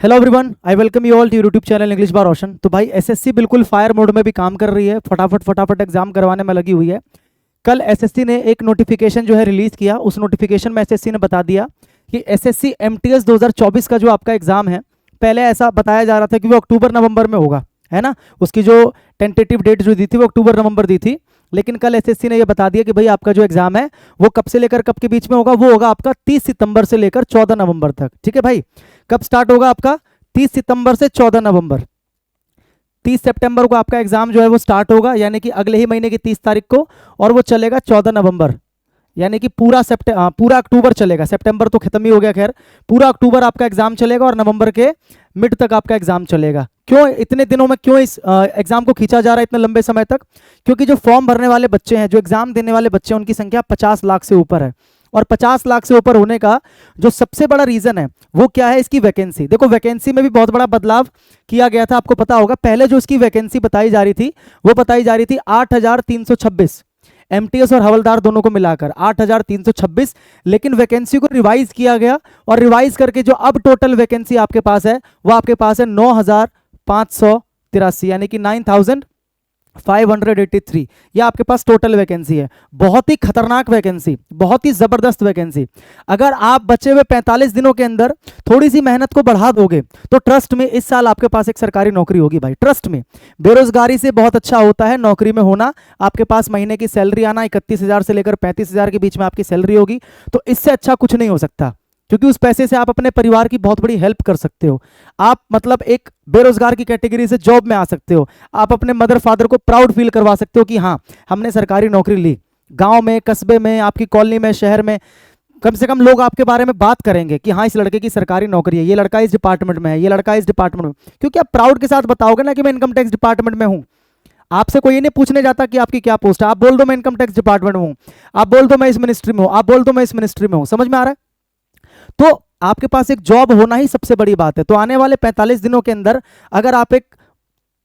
Hello everyone, I welcome you all to YouTube channel English बार रोशन। तो भाई एसएससी बिल्कुल फायर मोड में भी काम कर रही है, फटाफट एग्जाम करवाने में लगी हुई है। कल एसएससी ने एक नोटिफिकेशन जो है रिलीज किया। उस नोटिफिकेशन में एसएससी ने बता दिया कि एसएससी एमटीएस 2024 का जो आपका एग्जाम है, पहले ऐसा बताया जा रहा था कि वो अक्टूबर नवंबर में होगा, है ना। उसकी जो टेंटेटिव डेट जो दी थी वो अक्टूबर नवंबर दी थी, लेकिन कल एसएससी ने ये बता दिया कि भाई आपका जो एग्जाम है वो कब से लेकर कब के बीच में होगा। वो होगा आपका 30 सितंबर से लेकर 14 नवंबर तक। ठीक है भाई, कब स्टार्ट होगा आपका? 30 सितंबर से 14 नवंबर। 30 सितंबर को आपका एग्जाम जो है वो स्टार्ट होगा, यानी कि अगले ही महीने की 30 तारीख को, और वो चलेगा 14 नवंबर, यानी कि पूरा अक्टूबर चलेगा। सितंबर तो खत्म ही हो गया, खैर पूरा अक्टूबर आपका एग्जाम चलेगा और नवंबर के मिड तक आपका एग्जाम चलेगा। क्यों इतने दिनों में, क्यों इस एग्जाम को खींचा जा रहा है इतने लंबे समय तक? क्योंकि जो फॉर्म भरने वाले बच्चे हैं, जो एग्जाम देने वाले बच्चे हैं, उनकी संख्या 50 लाख से ऊपर है। और 50 लाख से ऊपर होने का जो सबसे बड़ा रीजन है वो क्या है? इसकी वैकेंसी। देखो, वैकेंसी में भी बहुत बड़ा बदलाव किया गया था, आपको पता होगा। पहले जो इसकी वैकेंसी बताई जा रही थी वो बताई जा रही थी 8,326, एमटीएस और हवलदार दोनों को मिलाकर 8,326। लेकिन वैकेंसी को रिवाइज किया गया, और रिवाइज करके जो अब टोटल वैकेंसी आपके पास है वो आपके पास है 9,583, यानी कि 9,583। ये आपके पास टोटल वैकेंसी है। बहुत ही खतरनाक वैकेंसी, बहुत ही जबरदस्त वैकेंसी। अगर आप बचे हुए 45 दिनों के अंदर थोड़ी सी मेहनत को बढ़ा दोगे तो ट्रस्ट में इस साल आपके पास एक सरकारी नौकरी होगी भाई, ट्रस्ट में। बेरोजगारी से बहुत अच्छा होता है नौकरी में होना। आपके पास महीने की सैलरी आना 31,000 से लेकर 35,000 के बीच में आपकी सैलरी होगी, तो इससे अच्छा कुछ नहीं हो सकता, क्योंकि उस पैसे से आप अपने परिवार की बहुत बड़ी हेल्प कर सकते हो। आप मतलब एक बेरोजगार की कैटेगरी से जॉब में आ सकते हो। आप अपने मदर फादर को प्राउड फील करवा सकते हो कि हाँ, हमने सरकारी नौकरी ली। गांव में, कस्बे में, आपकी कॉलोनी में, शहर में कम से कम लोग आपके बारे में बात करेंगे कि हाँ, इस लड़के की सरकारी नौकरी है, ये लड़का इस डिपार्टमेंट में है, ये लड़का इस डिपार्टमेंट में। क्योंकि आप प्राउड के साथ बताओगे ना कि मैं इनकम टैक्स डिपार्टमेंट में हूँ। आपसे कोई नहीं पूछने जाता कि आपकी क्या पोस्ट है, आप बोल दो मैं इनकम टैक्स डिपार्टमेंट में हूँ, आप बोल दो मैं इस मिनिस्ट्री में हूँ, आप बोल दो मैं इस मिनिस्ट्री में हूँ। समझ में आ रहा है? तो आपके पास एक जॉब होना ही सबसे बड़ी बात है। तो आने वाले 45 दिनों के अंदर अगर आप एक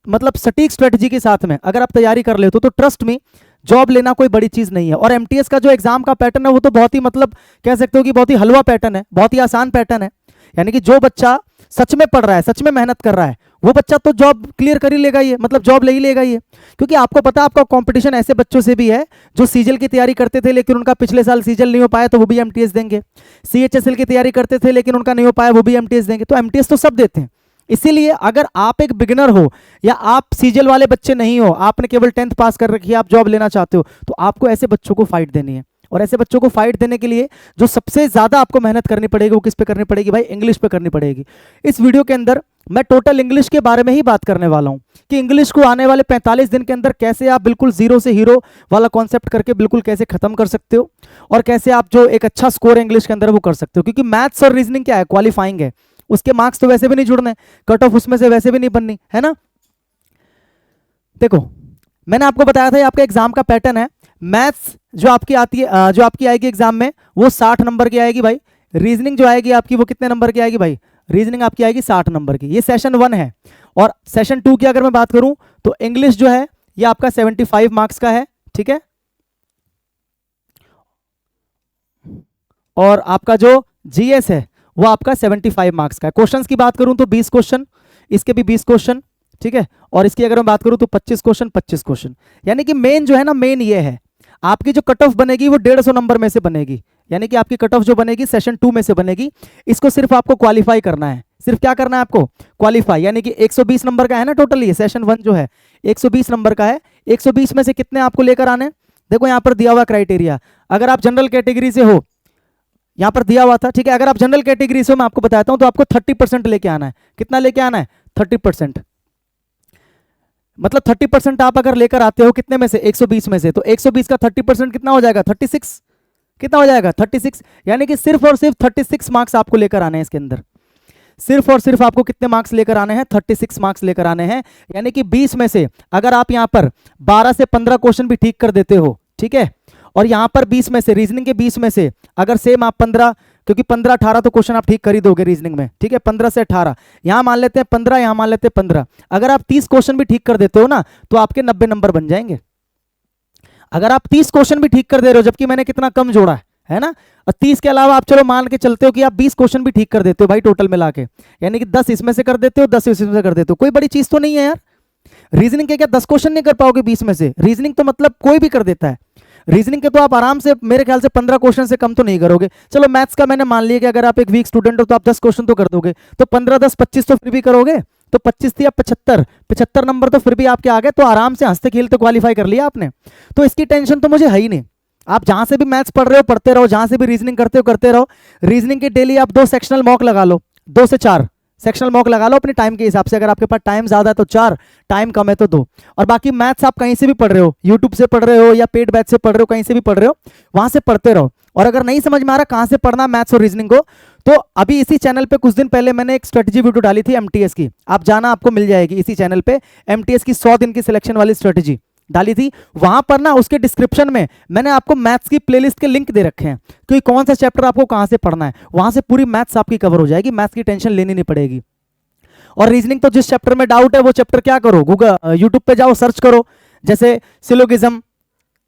मतलब सटीक स्ट्रेटजी के साथ में अगर आप तैयारी कर लेते हो तो ट्रस्ट में जॉब लेना कोई बड़ी चीज नहीं है। और एमटीएस का जो एग्जाम का पैटर्न है वो तो बहुत ही मतलब कह सकते हो कि बहुत ही हलवा पैटर्न है, बहुत ही आसान पैटर्न है। यानी कि जो बच्चा सच में पढ़ रहा है, सच में मेहनत कर रहा है, वो बच्चा तो जॉब क्लियर कर ही लेगा, ये मतलब जॉब ले ही लेगा ये। क्योंकि आपको पता है आपका कंपटीशन ऐसे बच्चों से भी है जो सीजल की तैयारी करते थे लेकिन उनका पिछले साल सीजल नहीं हो पाया तो वो भी एमटीएस देंगे। सीएचएसएल की तैयारी करते थे लेकिन उनका नहीं हो पाया, वो भी एमटीएस देंगे। तो एमटीएस तो सब देते हैं। इसीलिए अगर आप एक बिगिनर हो या आप सीजल वाले बच्चे नहीं हो, आपने केवल 10th पास कर रखी है, आप जॉब लेना चाहते हो, तो आपको ऐसे बच्चों को फाइट देनी है। और ऐसे बच्चों को फाइट देने के लिए जो सबसे ज्यादा आपको मेहनत करनी पड़ेगी वो किस पे करनी पड़ेगी भाई? इंग्लिश पे करनी पड़ेगी। इस वीडियो के अंदर मैं टोटल इंग्लिश के बारे में ही बात करने वाला हूं कि इंग्लिश को आने वाले 45 दिन के अंदर कैसे आप बिल्कुल जीरो से हीरो वाला कॉन्सेप्ट करके बिल्कुल कैसे खत्म कर सकते हो, और कैसे आप जो एक अच्छा स्कोर इंग्लिश के अंदर वो कर सकते हो। क्योंकि मैथ्स और रीजनिंग क्या है? क्वालिफाइंग है, उसके मार्क्स तो वैसे भी नहीं जुड़ने, कट ऑफ उसमें से वैसे भी नहीं बननी, है ना। देखो, मैंने आपको बताया था ये आपका एग्जाम का पैटर्न है। मैथ्स जो आपकी आती है, जो आपकी आएगी एग्जाम में वो 60 नंबर की आएगी भाई। रीजनिंग जो आएगी आपकी वो कितने नंबर की आएगी भाई? रीजनिंग आपकी आएगी 60 नंबर की। ये सेशन 1 है। और सेशन 2 की अगर मैं बात करूं तो इंग्लिश जो है ये आपका 75 मार्क्स का है, ठीक है। और आपका जो जीएस है वो आपका 75 मार्क्स का है। क्वेश्चंस की बात करूं तो 20 क्वेश्चन, इसके भी 20 क्वेश्चन, ठीक है। और इसकी अगर मैं बात करूं तो 25 क्वेश्चन 25 क्वेश्चन। यानी कि मेन जो है ना, मेन ये है आपकी जो कट ऑफ बनेगी वो 150 नंबर में से बनेगी। यानी कि आपकी कट ऑफ जो बनेगी सेशन 2 में से बनेगी। इसको सिर्फ आपको क्वालिफाई करना है। सिर्फ क्या करना है आपको? क्वालिफाई। यानी कि 120 नंबर का है ना टोटल, ये सेशन 1 जो है 120 नंबर का है। 120 में से कितने आपको लेकर आने? देखो यहां पर दिया हुआ क्राइटेरिया, अगर आप जनरल कैटेगरी से हो, यहां पर दिया हुआ था, ठीक है। अगर आप जनरल कैटेगरी से हो, मैं आपको बताता हूं, तो आपको 30% लेके आना है। कितना लेके आना है? 30%। मतलब 30% आप अगर लेकर आते हो कितने में से? 120 में से। तो 120 का 30% कितना हो जाएगा? 36। कितना हो जाएगा? 36। यानी कि सिर्फ और सिर्फ 36 मार्क्स आपको लेकर आने हैं इसके अंदर। सिर्फ और सिर्फ आपको कितने मार्क्स लेकर आने हैं? 36 मार्क्स लेकर आने हैं। यानी कि 20 में से अगर आप यहां पर 12 से 15 क्वेश्चन भी ठीक कर देते हो, ठीक है, और यहां पर 20 में से, रीजनिंग के 20 में से अगर सेम आप 15, क्योंकि 15-18 तो क्वेश्चन आप ठीक कर ही दोगे रीजनिंग में, ठीक है। 15 से 18, यहां मान लेते हैं 15, यहां मान लेते हैं 15। अगर आप 30 क्वेश्चन भी ठीक कर देते हो ना तो आपके 90 नंबर बन जाएंगे। अगर आप 30 क्वेश्चन भी ठीक कर दे रहे हो, जबकि मैंने कितना कम जोड़ा है ना। और 30 के अलावा आप चलो मान के चलते हो कि आप 20 क्वेश्चन भी ठीक कर देते हो भाई टोटल मिला के, यानी कि 10 इसमें से कर देते हो, 10 इसमें से कर देते हो, कोई बड़ी चीज तो नहीं है यार। रीजनिंग के क्या 10 क्वेश्चन नहीं कर पाओगे 20 में से? रीजनिंग तो मतलब कोई भी कर देता है। रीजनिंग के तो आप आराम से मेरे ख्याल से 15 क्वेश्चन से कम तो नहीं करोगे। चलो मैथ्स का मैंने मान लिया कि अगर आप एक वीक स्टूडेंट हो तो आप 10 क्वेश्चन तो कर दोगे, तो 15 10 25 तो फिर भी करोगे, तो 25 थी, अब 75, 75 नंबर तो फिर भी आपके आ गए, तो आराम से हंसते खेलते क्वालिफाई कर लिया आपने। तो इसकी टेंशन तो मुझे है ही नहीं। आप जहां से भी मैथ्स पढ़ रहे हो पढ़ते रहो, जहां से भी रीजनिंग करते हो करते रहो। रीजनिंग के डेली आप 2 सेक्शनल मॉक लगा लो, 2 से 4 सेक्शनल मॉक लगा लो अपने टाइम के हिसाब से। अगर आपके पास टाइम ज्यादा है तो 4, टाइम कम है तो 2। और बाकी मैथ्स आप कहीं से भी पढ़ रहे हो, यूट्यूब से पढ़ रहे हो या पेड बैच से पढ़ रहे हो, कहीं से भी पढ़ रहे हो, वहां से पढ़ते रहो। और अगर नहीं समझ में आ रहा कहां से पढ़ना मैथ्स और रीजनिंग को, तो अभी इसी चैनल पे कुछ दिन पहले मैंने एक स्ट्रेटजी वीडियो डाली थी एमटीएस की, आप जाना, आपको मिल जाएगी इसी चैनल पे। एमटीएस की 100 दिन की सिलेक्शन वाली स्ट्रेटजी डाली थी, वहां पर ना उसके डिस्क्रिप्शन में मैंने आपको मैथ्स की प्लेलिस्ट के लिंक दे रखे हैं कि कौन सा चैप्टर आपको कहां से पढ़ना है। वहां से पूरी मैथ्स आपकी कवर हो जाएगी, मैथ्स की टेंशन लेनी नहीं पड़ेगी। और रीजनिंग तो जिस चैप्टर में डाउट है वो चैप्टर क्या करो, गूगल यूट्यूब पे जाओ, सर्च करो, जैसे syllogism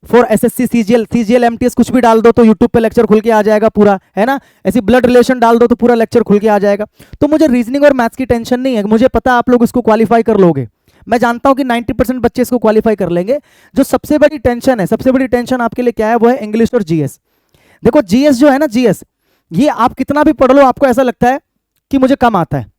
for SSC CGL MTS कुछ भी डाल दो तो यूट्यूब पे लेक्चर खुल के आ जाएगा पूरा, है ना। ऐसी ब्लड रिलेशन डाल दो तो पूरा लेक्चर खुल के आ जाएगा। तो मुझे रीजनिंग और मैथ्स की टेंशन नहीं है, मुझे पता है आप लोग इसको क्वालिफाई कर लोगे। मैं जानता हूं कि 90% बच्चे इसको क्वालिफाई कर लेंगे। जो सबसे बड़ी टेंशन है, सबसे बड़ी टेंशन आपके लिए क्या है, वो है इंग्लिश और जीएस। देखो जीएस जो है ना, जीएस ये आप कितना भी पढ़ लो आपको ऐसा लगता है कि मुझे कम आता है,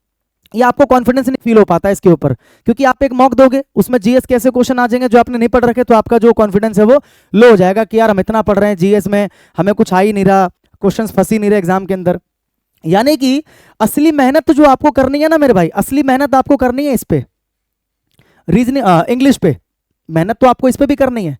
ये आपको कॉन्फिडेंस नहीं फील हो पाता है इसके ऊपर, क्योंकि आप एक मॉक दोगे उसमें जीएस कैसे क्वेश्चन आ जाएंगे जो आपने नहीं पढ़ रखे, तो आपका जो कॉन्फिडेंस है वो लो हो जाएगा कि यार हम इतना पढ़ रहे हैं जीएस में, हमें कुछ आ ही नहीं रहा, क्वेश्चंस फंस ही नहीं रहे एग्जाम के अंदर। यानी कि असली मेहनत तो जो आपको करनी है ना मेरे भाई, असली मेहनत आपको करनी है इस पे, रीजनिंग इंग्लिश पे मेहनत तो आपको इस पे भी करनी है,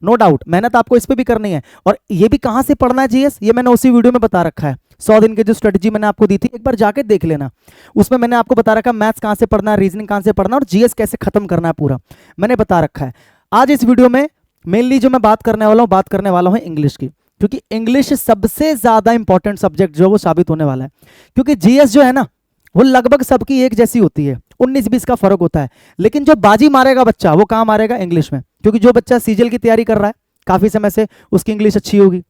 नो डाउट मेहनत आपको इस पे भी करनी है। और ये भी कहां से पढ़ना है जीएस, ये मैंने उसी वीडियो में बता रखा है। 100 दिन की जो स्ट्रेटजी मैंने आपको दी थी, एक बार जाके देख लेना, उसमें मैंने आपको बता रखा मैथ्स कहां से पढ़ना है, रीजनिंग कहां से पढ़ना है और जीएस कैसे खत्म करना है, पूरा मैंने बता रखा है। आज इस वीडियो में मेनली जो मैं बात करने वाला हूं इंग्लिश की, क्योंकि इंग्लिश सबसे ज्यादा इंपॉर्टेंट सब्जेक्ट जो वो साबित होने वाला है। क्योंकि जीएस जो है ना वो लगभग सबकी एक जैसी होती है, 19-20 का फर्क होता है, लेकिन जो बाजी मारेगा बच्चा वो कहां मारेगा, इंग्लिश में। क्योंकि जो बच्चा सीजीएल की तैयारी कर रहा है काफी समय से, उसकी इंग्लिश अच्छी होगी,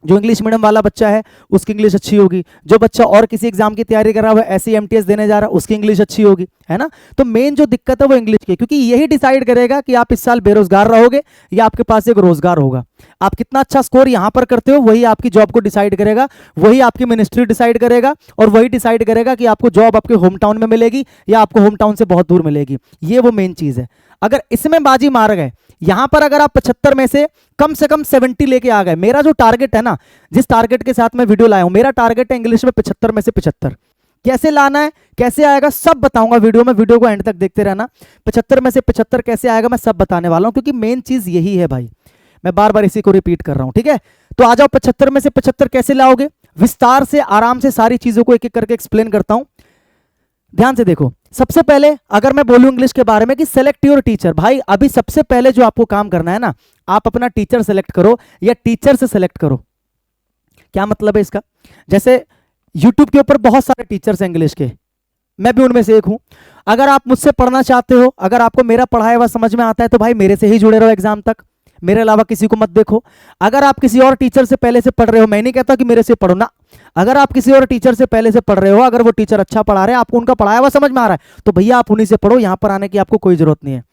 जो इंग्लिश मीडियम वाला बच्चा है उसकी इंग्लिश अच्छी होगी, जो बच्चा और किसी एग्जाम की तैयारी कर रहा है, ऐसी एमटीएस देने जा रहा है, उसकी इंग्लिश अच्छी होगी, है ना। तो मेन जो दिक्कत है वो इंग्लिश की, क्योंकि यही डिसाइड करेगा कि आप इस साल बेरोजगार रहोगे या आपके पास एक रोजगार होगा। आप कितना अच्छा स्कोर यहां पर करते हो वही आपकी जॉब को डिसाइड करेगा, वही आपकी मिनिस्ट्री डिसाइड करेगा, और वही डिसाइड करेगा कि आपको जॉब आपके होम टाउन में मिलेगी या आपको होम टाउन से बहुत दूर मिलेगी। ये वो मेन चीज है। अगर इसमें बाजी मार गए, यहां पर अगर आप 75 में से कम 70 लेके आ गए, मेरा जो टारगेट है ना, जिस टारगेट के साथ मैं वीडियो लाया हूं, मेरा टारगेट है इंग्लिश में 75 में से 75। कैसे लाना है, कैसे आएगा, सब बताऊंगा वीडियो में, वीडियो को एंड तक देखते रहना। 75 में से 75 कैसे आएगा मैं सब बताने वाला हूं, क्योंकि मेन चीज यही है भाई, मैं बार बार इसी को रिपीट कर रहा हूं, ठीक है। तो आ जाओ 75 में से 75 कैसे लाओगे, विस्तार से आराम से सारी चीजों को एक एक करके एक्सप्लेन करता हूं, ध्यान से देखो। सबसे पहले अगर मैं बोलूं इंग्लिश के बारे में कि सेलेक्ट योर टीचर, भाई अभी सबसे पहले जो आपको काम करना है ना, आप अपना टीचर सेलेक्ट करो या टीचर से सेलेक्ट करो। क्या मतलब है इसका, जैसे यूट्यूब के ऊपर बहुत सारे टीचर्स हैं इंग्लिश के, मैं भी उनमें से एक हूं। अगर आप मुझसे पढ़ना चाहते हो, अगर आपको मेरा पढ़ाया हुआ समझ में आता है, तो भाई मेरे से ही जुड़े रहो एग्जाम तक, मेरे अलावा किसी को मत देखो। अगर आप किसी और टीचर से पहले से पढ़ रहे हो, मैं नहीं कहता कि मेरे से पढ़ो ना, अगर आप किसी और टीचर से पहले से पढ़ रहे हो, अगर वो टीचर अच्छा पढ़ा रहे हैं, आपको उनका पढ़ाया हुआ समझ में आ रहा है, तो भैया आप उन्हीं से पढ़ो, यहां पर आने की आपको कोई जरूरत नहीं है।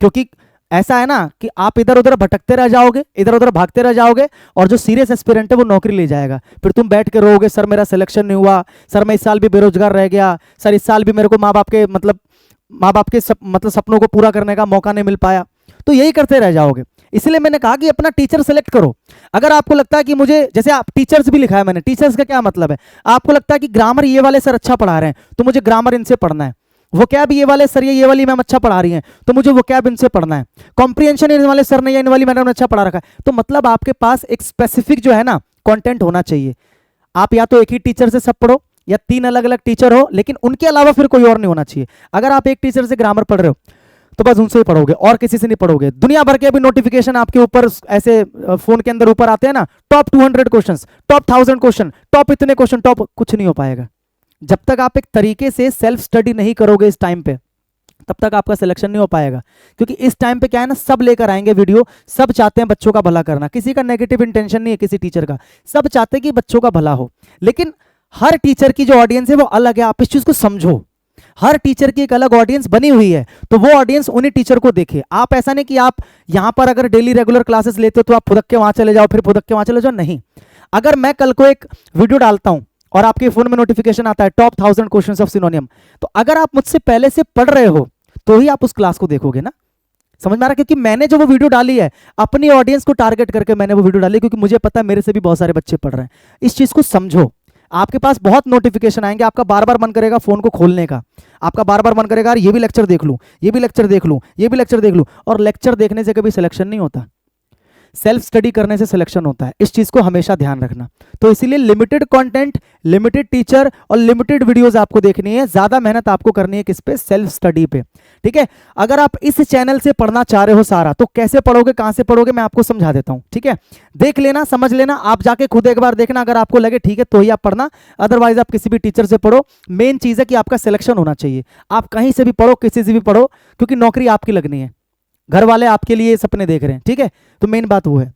क्योंकि ऐसा है ना कि आप इधर उधर भटकते रह जाओगे, इधर उधर भागते रह जाओगे, और जो सीरियस एस्पिरेंट है वो नौकरी ले जाएगा, फिर तुम बैठ के रोओगे सर मेरा सिलेक्शन नहीं हुआ, सर मैं इस साल भी बेरोजगार रह गया, सर इस साल भी मेरे को माँ बाप के सपनों को पूरा करने का मौका नहीं मिल पाया, तो यही करते रह जाओगे। इसलिए मैंने कहा कि अपना टीचर सेलेक्ट करो। अगर आपको लगता है कि मुझे, जैसे आप टीचर्स भी लिखा है मैंने, टीचर्स का क्या मतलब है, आपको लगता है कि ग्रामर ये वाले सर अच्छा पढ़ा रहे हैं तो मुझे ग्रामर इनसे पढ़ना है, वो कैब ये वाले सर ये वाली मैम अच्छा पढ़ा रही हैं तो मुझे वो कैब इनसे पढ़ना है, कॉम्प्रिहेंशन इन वाले सर ने या इन वाली मैडम ने अच्छा पढ़ा रखा है, तो मतलब आपके पास एक स्पेसिफिक जो है ना कंटेंट होना चाहिए। आप या तो एक ही टीचर से सब पढ़ो या 3 अलग अलग टीचर हो, लेकिन उनके अलावा फिर कोई और नहीं होना चाहिए। अगर आप एक टीचर से ग्रामर पढ़ रहे हो तो बस उनसे ही पढ़ोगे और किसी से नहीं पढ़ोगे। दुनिया भर के अभी नोटिफिकेशन आपके ऊपर ऐसे फोन के अंदर ऊपर आते हैं ना, top 200 questions, top 1000 question, top इतने क्वेश्चन, टॉप, कुछ नहीं हो पाएगा जब तक आप एक तरीके से सेल्फ स्टडी नहीं करोगे इस टाइम पे, तब तक आपका सिलेक्शन नहीं हो पाएगा। क्योंकि इस टाइम पे क्या है ना, सब लेकर आएंगे वीडियो, सब चाहते हैं बच्चों का भला करना, किसी का नेगेटिव इंटेंशन नहीं है किसी टीचर का, सब चाहते हैं कि बच्चों का भला हो। लेकिन हर टीचर की जो ऑडियंस है वो अलग है, आप इस चीज को समझो। हर टीचर की एक अलग ऑडियंस बनी हुई है, तो वो ऑडियंस उन्हीं टीचर को देखे। आप ऐसा नहीं कि आप यहां पर अगर डेली रेगुलर क्लासेस लेते हो तो आप फुदक के वहां चले जाओ, फिर फुदक के वहां चले जाओ, नहीं। अगर मैं कल को एक वीडियो डालता हूं और आपके फोन में नोटिफिकेशन आता है टॉप 1000 क्वेश्चंस ऑफ सिनोनियम, तो अगर आप मुझसे पहले से पढ़ रहे हो तो ही आप उस क्लास को देखोगे ना। समझ में आ रहा है? क्योंकि मैंने जो वो वीडियो डाली है अपनी ऑडियंस को टारगेट करके मैंने वो वीडियो डाली, क्योंकि मुझे पता है मेरे से भी बहुत सारे बच्चे पढ़ रहे हैं। इस चीज को समझो। आपके पास बहुत नोटिफिकेशन आएंगे, आपका बार बार मन करेगा फोन को खोलने का, आपका बार बार मन करेगा यार ये भी लेक्चर देख लूं, ये भी लेक्चर देख लूं, ये भी लेक्चर देख लूं। और लेक्चर देखने से कभी सिलेक्शन नहीं होता, सेल्फ स्टडी करने से सिलेक्शन होता है। इस चीज को हमेशा ध्यान रखना। तो इसीलिए लिमिटेड कंटेंट, लिमिटेड टीचर और लिमिटेड वीडियोस आपको देखनी है। ज्यादा मेहनत आपको करनी है किस पे? सेल्फ स्टडी पे। ठीक है, अगर आप इस चैनल से पढ़ना चाह रहे हो सारा, तो कैसे पढ़ोगे, कहां से पढ़ोगे, मैं आपको समझा देता हूं। ठीक है, देख लेना, समझ लेना, आप जाके खुद एक बार देखना, अगर आपको लगे ठीक है तो ही आप पढ़ना, अदरवाइज आप किसी भी टीचर से पढ़ो। मेन चीज है कि आपका सिलेक्शन होना चाहिए। आप कहीं से भी पढ़ो, किसी से भी पढ़ो, क्योंकि नौकरी आपकी लगनी है, घर वाले आपके लिए सपने देख रहे हैं। ठीक है, तो मेन बात वो है।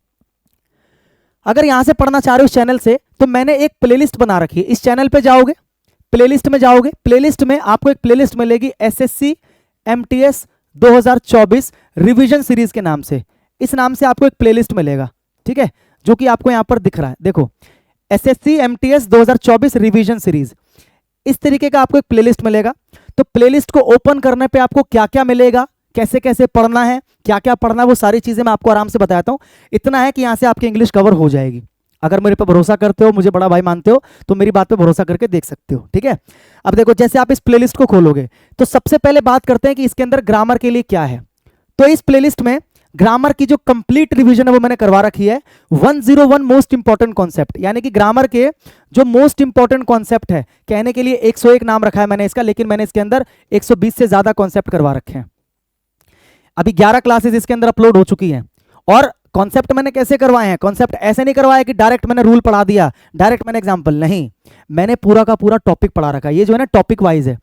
अगर यहां से पढ़ना चाह रहे हो इस चैनल से, तो मैंने एक प्लेलिस्ट बना रखी है। इस चैनल पे जाओगे, प्लेलिस्ट में जाओगे, प्लेलिस्ट में आपको एक प्लेलिस्ट मिलेगी एसएससी एमटीएस 2024 रिवीजन सीरीज के नाम से। इस नाम से आपको एक प्लेलिस्ट मिलेगा, ठीक है, जो कि आपको यहां पर दिख रहा है। देखो, एसएससी एमटीएस 2024 रिवीजन सीरीज, इस तरीके का आपको एक प्लेलिस्ट मिलेगा। तो प्लेलिस्ट को ओपन करने पे आपको क्या क्या मिलेगा, कैसे कैसे पढ़ना है, क्या क्या पढ़ना है, वो सारी चीजें मैं आपको आराम से बताता हूं। इतना है कि यहां से आपकी इंग्लिश कवर हो जाएगी। अगर मेरे पर भरोसा करते हो, मुझे बड़ा भाई मानते हो, तो मेरी बात पे भरोसा करके देख सकते हो। ठीक है, अब देखो, जैसे आप इस प्लेलिस्ट को खोलोगे तो सबसे पहले बात करते हैं कि इसके अंदर ग्रामर के लिए क्या है। तो इस प्लेलिस्ट में ग्रामर की जो कंप्लीट रिवीजन है वो मैंने करवा रखी है। 101 मोस्ट इंपॉर्टेंट कॉन्सेप्ट, यानी कि ग्रामर के जो मोस्ट इंपॉर्टेंट कॉन्सेप्ट है, कहने के लिए 101 नाम रखा है मैंने इसका, लेकिन मैंने इसके अंदर 120 से ज्यादा कॉन्सेप्ट करवा रखे हैं। अभी 11 क्लासेस इसके अंदर अपलोड हो चुकी हैं। और कॉन्सेप्ट मैंने कैसे करवाए हैं? कॉन्सेप्ट ऐसे नहीं करवाया कि डायरेक्ट मैंने रूल पढ़ा दिया, डायरेक्ट मैंने एग्जांपल, नहीं, मैंने पूरा का पूरा टॉपिक पढ़ा रखा है। ये जो है ना टॉपिक वाइज है।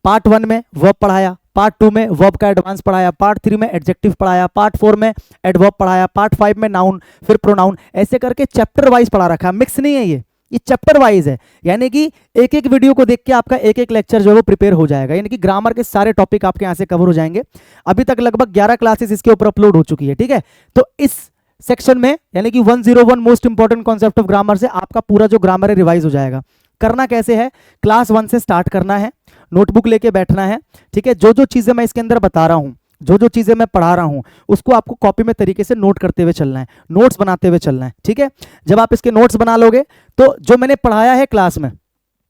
पार्ट 1 में वर्ब पढ़ाया, पार्ट 2 में वर्ब का एडवांस पढ़ाया, पार्ट 3 में एडजेक्टिव पढ़ाया, पार्ट 4 में एडवर्ब पढ़ाया, पार्ट 5 में नाउन, फिर प्रोनाउन, ऐसे करके चैप्टर वाइज पढ़ा रखा है। मिक्स नहीं है ये चैप्टर वाइज है। यानी कि एक एक वीडियो को देख के आपका एक एक लेक्चर जो है वो प्रिपेयर हो जाएगा। यानी कि ग्रामर के सारे टॉपिक आपके यहाँ से कवर हो जाएंगे। अभी तक लगभग 11 क्लासेस इसके ऊपर अपलोड हो चुकी है। ठीक है, तो इस सेक्शन में यानी कि 101 most important concept of grammar से आपका पूरा जो ग्रामर है रिवाइज हो जाएगा। करना कैसे है? क्लास 1 से स्टार्ट करना है, नोटबुक लेके बैठना है। ठीक है, जो जो चीजें मैं इसके अंदर बता रहा हूं, जो जो चीजें मैं पढ़ा रहा हूं, उसको आपको कॉपी में तरीके से नोट करते हुए चलना है, नोट्स बनाते हुए चलना है। ठीक है, जब आप इसके नोट्स बना लोगे तो जो मैंने पढ़ाया है क्लास में,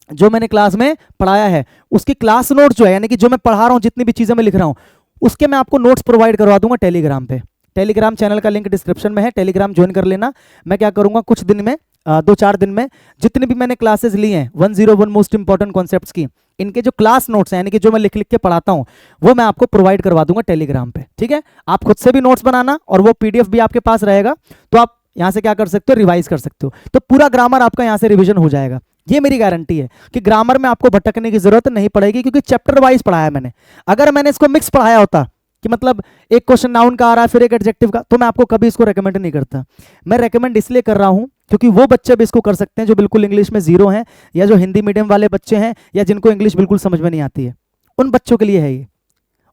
जो मैंने क्लास में पढ़ाया है उसकी क्लास नोट जो है, यानी कि जो मैं पढ़ा रहा हूं, जितनी भी चीजें मैं लिख रहा हूं, उसके मैं आपको नोट्स प्रोवाइड करवा दूंगा टेलीग्राम पे। टेलीग्राम चैनल का लिंक डिस्क्रिप्शन में है, टेलीग्राम ज्वाइन कर लेना। मैं क्या करूंगा, कुछ दिन में 2-4 दिन में जितनी भी मैंने क्लासेस ली हैं 101 मोस्ट इंपॉर्टेंट कॉन्सेप्ट्स की, इनके जो क्लास नोट्स हैं, यानी कि जो मैं लिख लिख के पढ़ाता हूं, वो मैं आपको प्रोवाइड करवा दूंगा टेलीग्राम पे। ठीक है, आप खुद से भी नोट्स बनाना और वो पीडीएफ भी आपके पास रहेगा, तो आप यहां से क्या कर सकते हो, रिवाइज कर सकते हो। तो पूरा ग्रामर आपका यहां से रिविजन हो जाएगा। ये मेरी गारंटी है कि ग्रामर में आपको भटकने की जरूरत नहीं पड़ेगी, क्योंकि चैप्टर वाइज पढ़ाया मैंने। अगर मैंने इसको मिक्स पढ़ाया होता कि मतलब एक क्वेश्चन नाउन का आ रहा है फिर एक एडजेक्टिव का, तो मैं आपको कभी इसको रेकमेंड नहीं करता। मैं रेकमेंड इसलिए कर रहा हूं क्योंकि वो बच्चे भी इसको कर सकते हैं जो बिल्कुल इंग्लिश में जीरो हैं, या जो हिंदी मीडियम वाले बच्चे हैं, या जिनको इंग्लिश बिल्कुल समझ में नहीं आती है, उन बच्चों के लिए है ये।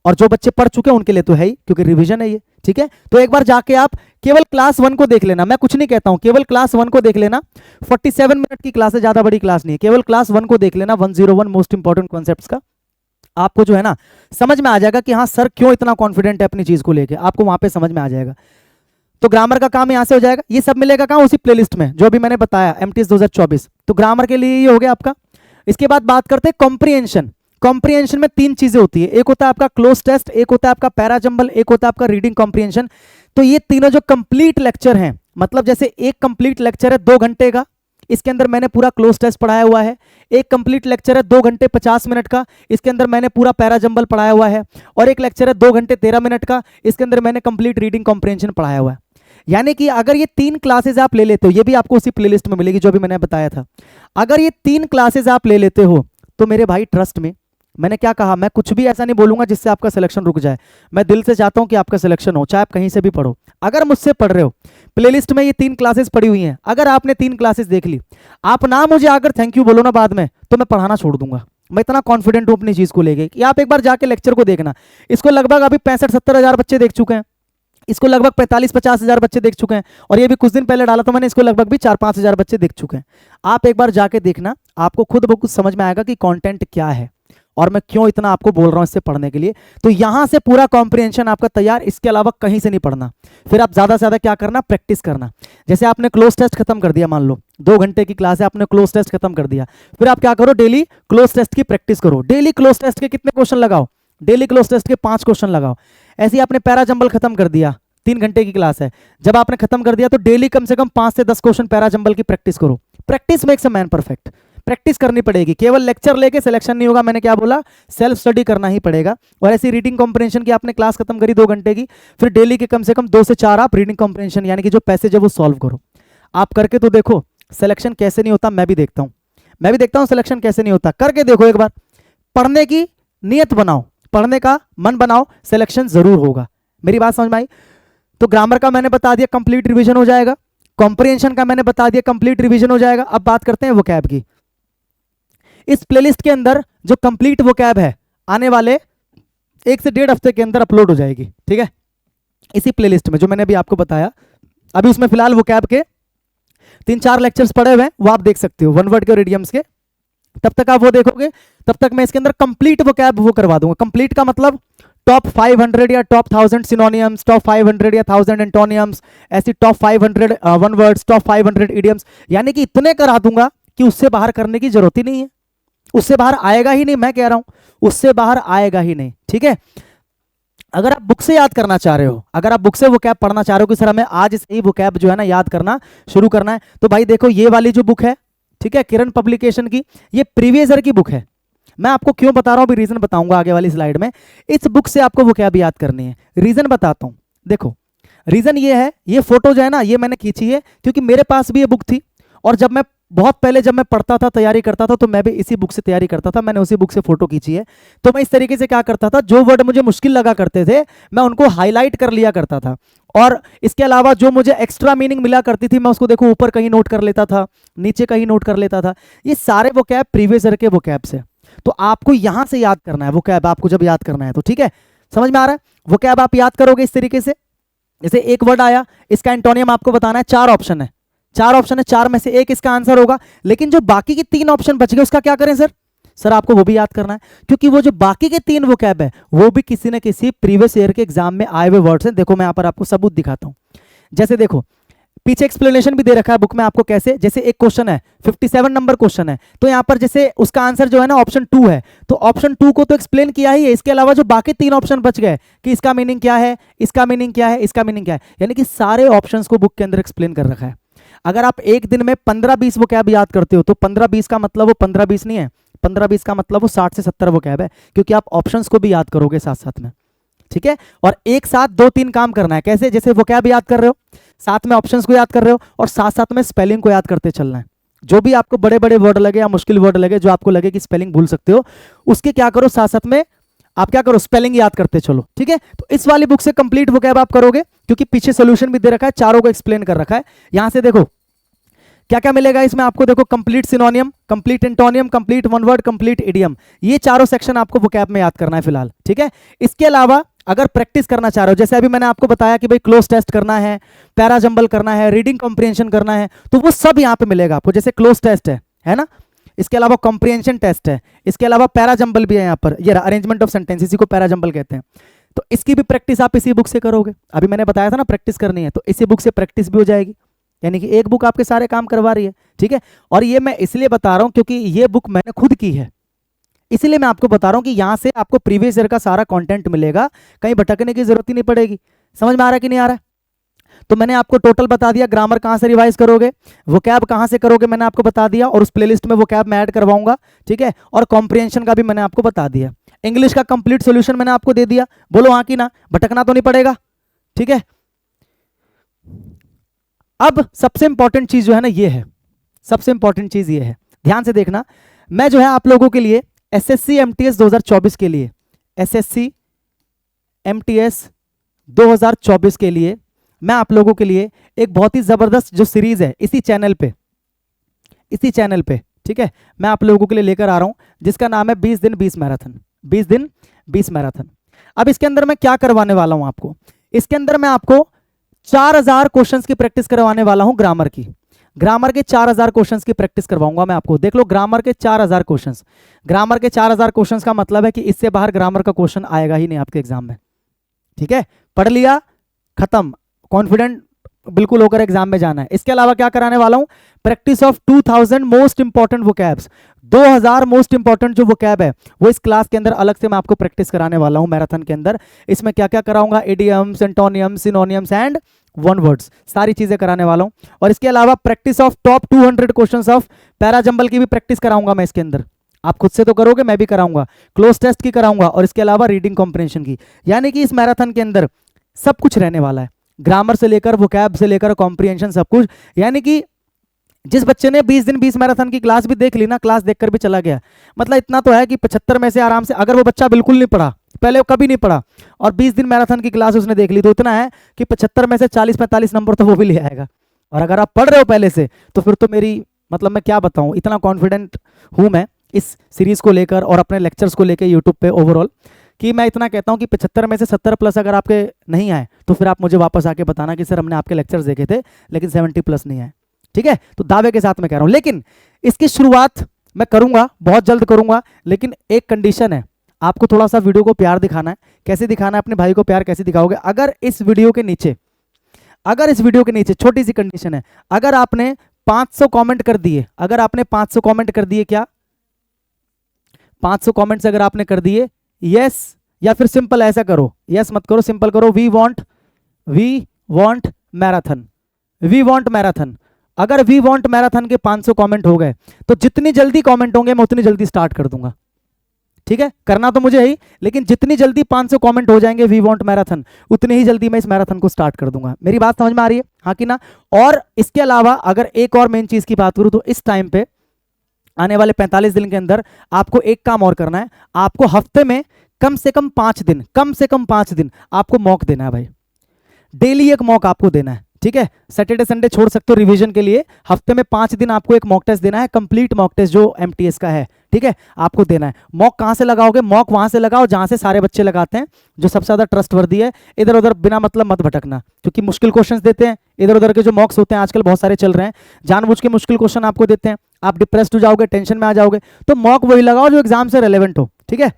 और जो बच्चे पढ़ चुके हैं उनके लिए तो है ही, क्योंकि रिवीजन है ये। ठीक है, तो एक बार जाके आप केवल क्लास 1 को देख लेना, मैं कुछ नहीं कहता हूं, केवल क्लास 1 को देख लेना। 47 मिनट की क्लास है, ज्यादा बड़ी क्लास नहीं है, केवल क्लास 1 को देख लेना 101 मोस्ट इंपॉर्टेंट कॉन्सेप्ट्स का। आपको जो है ना समझ में आ जाएगा कि हाँ सर क्यों इतना कॉन्फिडेंट है अपनी चीज को लेके, आपको वहां पे समझ में आ जाएगा। तो ग्रामर का काम यहां से हो जाएगा। ये सब मिलेगा कहां? उसी प्लेलिस्ट में जो अभी मैंने बताया, एमटीएस 2024। तो ग्रामर के लिए ये हो गया आपका। इसके बाद बात करते हैं कॉम्प्रिहेंशन। कॉम्प्रिहेंशन में 3 चीजें होती है, एक होता है आपका क्लोज टेस्ट, एक होता है आपका पैराजंबल, एक होता है आपका रीडिंग कॉम्प्रिहेंशन। तो ये तीनों जो कंप्लीट लेक्चर हैं, मतलब जैसे एक कंप्लीट लेक्चर है 2 घंटे का, इसके अंदर मैंने पूरा क्लोज टेस्ट पढ़ाया हुआ है। एक कंप्लीट लेक्चर है 2 घंटे 50 मिनट का, इसके अंदर मैंने पूरा पैराजंबल पढ़ाया हुआ है। और एक लेक्चर है 2 घंटे 13 मिनट का, इसके अंदर मैंने कंप्लीट रीडिंग कॉम्प्रिहेंशन पढ़ाया हुआ है। यानी कि अगर ये 3 क्लासेस आप ले लेते हो, ये भी आपको उसी प्लेलिस्ट में मिलेगी जो भी मैंने बताया था। अगर ये 3 क्लासेस आप ले लेते हो तो मेरे भाई ट्रस्ट में मैंने क्या कहा, मैं कुछ भी ऐसा नहीं बोलूंगा जिससे आपका सिलेक्शन रुक जाए। मैं दिल से चाहता हूं कि आपका सिलेक्शन हो, चाहे आप कहीं से भी पढ़ो। अगर मुझसे पढ़ रहे हो, प्लेलिस्ट में ये 3 क्लासेस पड़ी हुई हैं, अगर आपने 3 क्लासेस देख ली, आप ना मुझे आकर थैंक यू बोलो ना बाद में, तो मैं पढ़ाना छोड़ दूंगा। मैं इतना कॉन्फिडेंट हूं अपनी चीज को लेके कि आप एक बार जाके लेक्चर को देखना। इसको लगभग अभी 65-70 हजार बच्चे देख चुके हैं, इसको लगभग 45-50 हजार बच्चे देख चुके हैं, और ये भी कुछ दिन पहले डाला तो मैंने, इसको लगभग भी 4-5 हजार बच्चे देख चुके हैं। आप एक बार जाके देखना, आपको खुद ब खुद समझ में आएगा कि कंटेंट क्या है और मैं क्यों इतना आपको बोल रहा हूं इससे पढ़ने के लिए। तो यहां से पूरा कॉम्प्रिहेंशन आपका तैयार, इसके अलावा कहीं से नहीं पढ़ना। फिर आप ज्यादा से ज्यादा क्या करना, प्रैक्टिस करना। जैसे आपने क्लोज टेस्ट खत्म कर दिया, मान लो 2 घंटे की क्लास है, आपने क्लोज टेस्ट खत्म कर दिया, फिर आप क्या करो, डेली क्लोज टेस्ट की प्रैक्टिस करो। डेली क्लोज टेस्ट के कितने क्वेश्चन लगाओ, डेली क्लोज टेस्ट के 5 क्वेश्चन लगाओ। ऐसे ही आपने पैरा जंबल खत्म कर दिया, 3 घंटे की क्लास है, जब आपने खत्म कर दिया तो डेली कम से कम 5 से 10 क्वेश्चन पैरा जंबल की प्रैक्टिस करो। Practice makes a man perfect. Practice करनी पड़ेगी, केवल लेक्चर लेके सिलेक्शन नहीं होगा। मैंने क्या बोला, सेल्फ स्टडी करना ही पड़ेगा। और ऐसी रीडिंग कॉम्प्रिहेंशन की आपने क्लास खत्म करी 2 घंटे की, फिर डेली के कम से कम 2 से 4 आप रीडिंग कॉम्प्रिहेंशन यानी कि जो पैसेज है वो सॉल्व करो। आप करके तो देखो सिलेक्शन कैसे नहीं होता, मैं भी देखता हूं, मैं भी देखता हूं सिलेक्शन कैसे नहीं होता। करके देखो एक बार, पढ़ने की नीयत बनाओ, पढ़ने का मन बनाओ, सिलेक्शन जरूर होगा। मेरी बात समझ में आई? तो ग्रामर का मैंने बता दिया, कंप्लीट रिवीजन हो जाएगा। कॉम्प्रिहेंशन का मैंने बता दिया, कंप्लीट रिवीजन हो जाएगा। अब बात करते हैं वोकैब की। इस प्लेलिस्ट के अंदर जो कंप्लीट वोकैब है, आने वाले 1 से 1.5 हफ्ते के अंदर अपलोड हो जाएगी, ठीक है। इसी प्लेलिस्ट में जो मैंने अभी आपको बताया, अभी उसमें फिलहाल वोकैब के 3-4 लेक्चर्स पड़े हुए हैं, वो आप देख सकते हो, वन वर्ड के और इडियम्स के। तब तक आप वो देखोगे, तब तक मैं इसके अंदर कंप्लीट वोकैब वो करवा दूंगा। कंप्लीट का मतलब टॉप 500 या टॉप 1000 सिनोनियम्स, टॉप 500 या 1000 एंटोनियम्स, ऐसी top 500 one words, top 500 idioms, यानी कि इतने करा दूंगा कि उससे बाहर करने की जरूरत ही नहीं है। उससे बाहर आएगा ही नहीं, मैं कह रहा हूं, उससे बाहर आएगा ही नहीं, ठीक है। अगर आप बुक से याद करना चाह रहे हो, अगर आप बुक से वोकैब पढ़ना चाह रहे हो कि सर हमें आज से ही वोकैब जो है ना याद करना शुरू करना है, तो भाई देखो ये वाली जो बुक है, ठीक है, किरण पब्लिकेशन की, ये प्रीवियस ईयर की बुक है। मैं आपको क्यों बता रहा हूं, अभी रीजन बताऊंगा आगे वाली स्लाइड में। इस बुक से आपको वोकैब याद करनी है, रीजन बताता हूं। देखो रीजन ये है, ये फोटो जो है ना, ये मैंने खींची है क्योंकि मेरे पास भी ये बुक थी, और जब मैं बहुत पहले जब मैं पढ़ता था, तैयारी करता था, तो मैं भी इसी बुक से तैयारी करता था। मैंने उसी बुक से फोटो खींची है। तो मैं इस तरीके से क्या करता था, जो वर्ड मुझे मुश्किल लगा करते थे मैं उनको हाईलाइट कर लिया करता था, और इसके अलावा जो मुझे एक्स्ट्रा मीनिंग मिला करती थी मैं उसको देखो ऊपर कहीं नोट कर लेता था, नीचे कहीं नोट कर लेता था। ये सारे वोकैब प्रीवियस ईयर के वोकैब से, तो आपको यहां से याद करना है वोकैब, आपको जब याद करना है तो, ठीक है, समझ में आ रहा है। वोकैब आप याद करोगे इस तरीके से, जैसे एक वर्ड आया, इसका एंटोनियम आपको बताना है। 4 ऑप्शन है, 4 ऑप्शन है, 4 में से एक इसका आंसर होगा, लेकिन जो बाकी के 3 ऑप्शन बच गए उसका क्या करें सर? सर आपको वो भी याद करना है, क्योंकि वो जो बाकी के 3 वोकैब है वो भी किसी न किसी प्रीवियस ईयर के एग्जाम में आए हुए वर्ड्स हैं। देखो मैं यहां पर आपको सबूत दिखाता हूं। जैसे देखो पीछे एक्सप्लेनेशन भी दे रखा है बुक में आपको कैसे, जैसे एक क्वेश्चन है 57 नंबर क्वेश्चन है, तो यहां पर जैसे उसका आंसर जो है ना ऑप्शन 2 है, तो ऑप्शन 2 को तो एक्सप्लेन किया ही है, इसके अलावा जो बाकी 3 ऑप्शन बच गए कि इसका मीनिंग क्या है, इसका मीनिंग क्या है, इसका मीनिंग क्या है, यानी कि सारे ऑप्शंस को बुक के अंदर एक्सप्लेन कर रखा है। अगर आप एक दिन में 15-20 वोकैब याद करते हो तो 15-20 का मतलब वो 15-20 नहीं है, 15-20 का मतलब वो 60 से 70 वोकैब है, क्योंकि आप ऑप्शंस को भी याद करोगे साथ साथ में, ठीक है। और एक साथ 2-3 काम करना है, कैसे? जैसे वोकैब याद कर रहे हो, साथ में ऑप्शंस को याद कर रहे हो, और साथ साथ में स्पेलिंग को याद करते चलना है। जो भी आपको बड़े बड़े वर्ड लगे या मुश्किल वर्ड लगे, जो आपको लगे कि स्पेलिंग भूल सकते हो, उसके क्या करो, साथ साथ में आप क्या करो, स्पेलिंग याद करते चलो, ठीक है। तो इस वाली बुक से कंप्लीट वोकैब आप करोगे, क्योंकि पीछे सोल्यूशन भी दे रखा है, चारों को एक्सप्लेन कर रखा है। यहां से देखो क्या क्या मिलेगा इसमें आपको, देखो complete सिनोनियम, complete antonym, complete one word, complete idiom, ये चारों सेक्शन आपको वोकैब में याद करना है फिलहाल, ठीक है। इसके अलावा अगर प्रैक्टिस करना चाह रहे हो, जैसे अभी मैंने आपको बताया कि भाई क्लोज टेस्ट करना है, पैरा जंबल करना है, रीडिंग कॉम्प्रिहेंशन करना है, तो वो सब यहाँ पे मिलेगा आपको। जैसे क्लोज टेस्ट है ना, इसके अलावा कॉम्प्रिहेंशन टेस्ट है, इसके अलावा पैरा जंबल भी है यहाँ पर, ये अरेंजमेंट ऑफ सेंटेंस, इसी को पैरा जंबल कहते हैं। तो इसकी भी प्रैक्टिस आप इसी बुक से करोगे। अभी मैंने बताया था ना प्रैक्टिस करनी है, तो इसी बुक से प्रैक्टिस भी हो जाएगी, यानी कि एक बुक आपके सारे काम करवा रही है, ठीक है। और ये मैं इसलिए बता रहा हूं क्योंकि ये बुक मैंने खुद की है, इसलिए मैं आपको बता रहा हूं कि यहां से आपको प्रीवियस ईयर का सारा कंटेंट मिलेगा, कहीं भटकने की जरूरत ही नहीं पड़ेगी। समझ में आ रहा है कि नहीं आ रहा है? तो मैंने आपको टोटल बता दिया, ग्रामर कहां से रिवाइज करोगे, वोकैब कहां से करोगे मैंने आपको बता दिया, और उस प्लेलिस्ट में वोकैब मैं ऐड करवाऊंगा, ठीक है। और कॉम्प्रिहेंशन का भी मैंने आपको बता दिया। इंग्लिश का कंप्लीट सोल्यूशन मैंने आपको दे दिया, बोलो हाँ कि ना, भटकना तो नहीं पड़ेगा, ठीक है। अब सबसे इंपॉर्टेंट चीज जो है ना ये है, सबसे इंपॉर्टेंट चीज ये है, ध्यान से देखना। मैं जो है आप लोगों के लिए एसएससी एमटीएस 2024 के लिए, एसएससी एमटीएस 2024 के लिए मैं आप लोगों के लिए एक बहुत ही जबरदस्त जो सीरीज है इसी चैनल पे, ठीक है, मैं आप लोगों के लिए लेकर आ रहा हूं, जिसका नाम है 20 दिन 20 मैराथन, 20 दिन 20 मैराथन। अब इसके अंदर मैं क्या करवाने वाला हूं आपको, इसके अंदर मैं आपको 4000 क्वेश्चंस की प्रैक्टिस करवाने वाला हूं, ग्रामर की, ग्रामर के 4000 क्वेश्चंस की प्रैक्टिस करवाऊंगा मैं आपको। देख लो, ग्रामर के 4000 क्वेश्चंस, ग्रामर के 4000 क्वेश्चंस का मतलब है कि इससे बाहर ग्रामर का क्वेश्चन आएगा ही नहीं आपके एग्जाम में, ठीक है। पढ़ लिया, खत्म, कॉन्फिडेंट बिल्कुल होकर एग्जाम में जाना है। इसके अलावा क्या कराने वाला हूं, practice of 2000 most important vocabs, 2000 most important जो वोकैब है वो इस क्लास के अंदर अलग से मैं आपको प्रैक्टिस कराने वाला हूं मैराथन के अंदर। इसमें क्या क्या कराऊंगा, idioms, एंटोनियम्स, synonyms and one words, सारी चीजें कराने वाला हूं। और इसके अलावा practice of top 200 questions of parajumble की भी प्रैक्टिस कराऊंगा मैं इसके अंदर। आप खुद से तो करोगे, मैं भी कराऊंगा, क्लोज टेस्ट की कराऊंगा, और इसके अलावा रीडिंग कॉम्प्रिहेंशन की। यानी कि इस मैराथन के अंदर सब कुछ रहने वाला है, ग्रामर से लेकर वोकैब से लेकर कॉम्प्रिहेंशन, सब कुछ। यानी कि जिस बच्चे ने 20 दिन 20 मैराथन की क्लास भी देख ली ना, क्लास देखकर भी चला गया, मतलब इतना तो है कि 75 में से आराम से, अगर वो बच्चा बिल्कुल नहीं पढ़ा, पहले कभी नहीं पढ़ा, और 20 दिन मैराथन की क्लास उसने देख ली, तो इतना है कि 75 में से 40-45 नंबर तो वो भी ले आएगा। और अगर आप पढ़ रहे हो पहले से, तो फिर तो मेरी, मतलब मैं क्या बताऊं, इतना कॉन्फिडेंट हूं मैं इस सीरीज को लेकर और अपने लेक्चर्स को लेकर यूट्यूब पे ओवरऑल, कि मैं इतना कहता हूं कि 75 में से 70 प्लस अगर आपके नहीं आए, तो फिर आप मुझे वापस आके बताना कि सर हमने आपके लेक्चर्स देखे थे लेकिन 70 प्लस नहीं आए, ठीक है। तो दावे के साथ मैं कह रहा हूं, लेकिन इसकी शुरुआत मैं करूंगा, बहुत जल्द करूंगा, लेकिन एक कंडीशन है, आपको थोड़ा सा वीडियो को प्यार दिखाना है। कैसे दिखाना है अपने भाई को प्यार, कैसे दिखाओगे, अगर इस वीडियो के नीचे, छोटी सी कंडीशन है, अगर आपने 500 कमेंट कर दिए, अगर आपने 500 कमेंट कर दिए, क्या 500 कमेंट्स अगर आपने कर दिए यस, या फिर सिंपल ऐसा करो, यस मत करो, सिंपल करो, we want marathon, we want marathon. अगर वी वांट मैराथन के 500 कमेंट हो गए, तो जितनी जल्दी कमेंट होंगे मैं उतनी जल्दी स्टार्ट कर दूंगा, ठीक है। करना तो मुझे ही, लेकिन जितनी जल्दी 500 कमेंट हो जाएंगे वी वांट मैराथन, उतनी ही जल्दी मैं इस मैराथन को स्टार्ट कर दूंगा। मेरी बात समझ में आ रही है, हाँ कि ना। और इसके अलावा अगर एक और मेन चीज की बात करूं, तो इस टाइम पे आने वाले 45 दिन के अंदर आपको एक काम और करना है, आपको हफ्ते में कम से कम 5 दिन आपको मॉक देना है भाई, डेली एक मॉक आपको देना है, ठीक है। सैटरडे संडे छोड़ सकते हो रिवीजन के लिए, हफ्ते में 5 दिन आपको एक मॉक टेस्ट देना है, कंप्लीट मॉक टेस्ट जो एमटीएस का है, ठीक है, आपको देना है। मॉक कहां से लगाओगे, मॉक वहां से लगाओ जहां से सारे बच्चे लगाते हैं, जो सबसे ज्यादा ट्रस्टवर्दी है। इधर उधर बिना मतलब मत भटकना, क्योंकि मुश्किल क्वेश्चंस देते हैं, इधर उधर के जो मॉक्स होते हैं आजकल बहुत सारे चल रहे हैं, जानबूझ के मुश्किल क्वेश्चन आपको देते हैं, आप डिप्रेस्ड हो जाओगे, टेंशन में आ जाओगे। तो मॉक वही लगाओ जो एग्जाम से रेलेवेंट हो, ठीक है।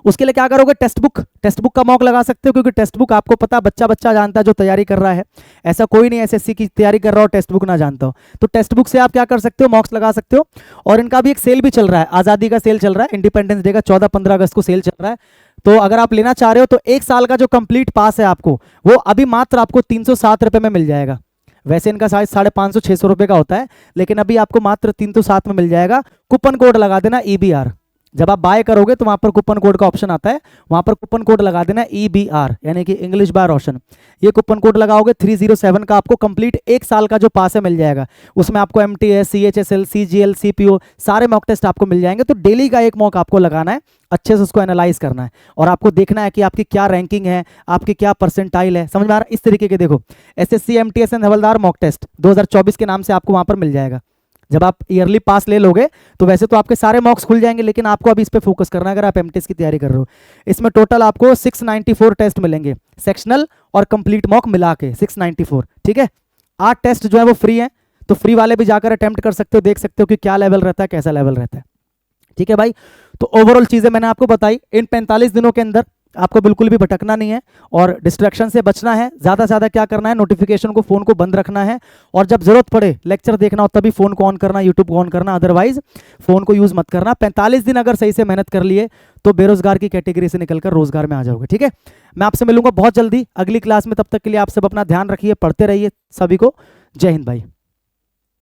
उसके लिए क्या करोगे, टेक्स्ट बुक का मॉक लगा सकते हो, क्योंकि टेक्स्ट बुक आपको पता, बच्चा जानता है जो तैयारी कर रहा है, ऐसा कोई नहीं एसएससी की तैयारी कर रहा हो टेक्स्ट बुक ना जानता हो। तो टेक्स्ट बुक से आप क्या कर सकते हो, मॉक्स लगा सकते हो। और इनका भी एक सेल भी चल रहा है, आजादी का सेल चल रहा है, इंडिपेंडेंस डे का 14-15 अगस्त को सेल चल रहा है। तो अगर आप लेना चाह रहे हो, तो 1 साल का जो कंप्लीट पास है आपको, वो अभी मात्र आपको 307 रुपए में मिल जाएगा। वैसे इनका साइज 550-600 रुपए का होता है, लेकिन अभी आपको मात्र 307 में मिल जाएगा। कूपन कोड लगा देना EBR, जब आप बाय करोगे तो वहां पर कूपन कोड का ऑप्शन आता है, वहां पर कूपन कोड लगा देना EBR, यानी कि इंग्लिश बाय रोशन। ये कूपन कोड लगाओगे 307 का, आपको कंप्लीट 1 साल का जो पास है मिल जाएगा। उसमें आपको MTS, CHSL, CGL, CPO सारे मॉक टेस्ट आपको मिल जाएंगे। तो डेली का एक मॉक आपको लगाना है, अच्छे से उसको एनालाइज करना है, और आपको देखना है कि आपकी क्या रैंकिंग है, आपकी क्या परसेंटाइल है, समझ में आ रहा है। इस तरीके के देखो, SSC MTS एंड हवलदार मॉक टेस्ट 2024 के नाम से आपको वहां पर मिल जाएगा। जब आप ईयरली पास ले लोगे तो वैसे तो आपके सारे मॉक्स खुल जाएंगे, लेकिन आपको अभी इस पे फोकस करना है अगर आप एमटीएस की तैयारी कर रहे हो। इसमें टोटल आपको 694 टेस्ट मिलेंगे, सेक्शनल और कंप्लीट मॉक मिला के 694, ठीक है। 8 टेस्ट जो है वो फ्री है, तो फ्री वाले भी जाकर अटेम्प्ट कर सकते हो, देख सकते हो कि क्या लेवल रहता है, कैसा लेवल रहता है, ठीक है भाई। तो ओवरऑल चीजें मैंने आपको बताई। इन 45 दिनों के अंदर आपको बिल्कुल भी भटकना नहीं है और डिस्ट्रैक्शन से बचना है। ज़्यादा से ज़्यादा क्या करना है, नोटिफिकेशन को, फ़ोन को बंद रखना है, और जब ज़रूरत पड़े लेक्चर देखना हो तभी फ़ोन को ऑन करना, यूट्यूब को ऑन करना, अदरवाइज फ़ोन को यूज़ मत करना। 45 दिन अगर सही से मेहनत कर लिए तो बेरोजगार की कैटेगरी से निकलकर रोजगार में आ जाओगे, ठीक है। मैं आपसे मिलूंगा बहुत जल्दी अगली क्लास में, तब तक के लिए आप सब अपना ध्यान रखिए, पढ़ते रहिए। सभी को जय हिंद भाई।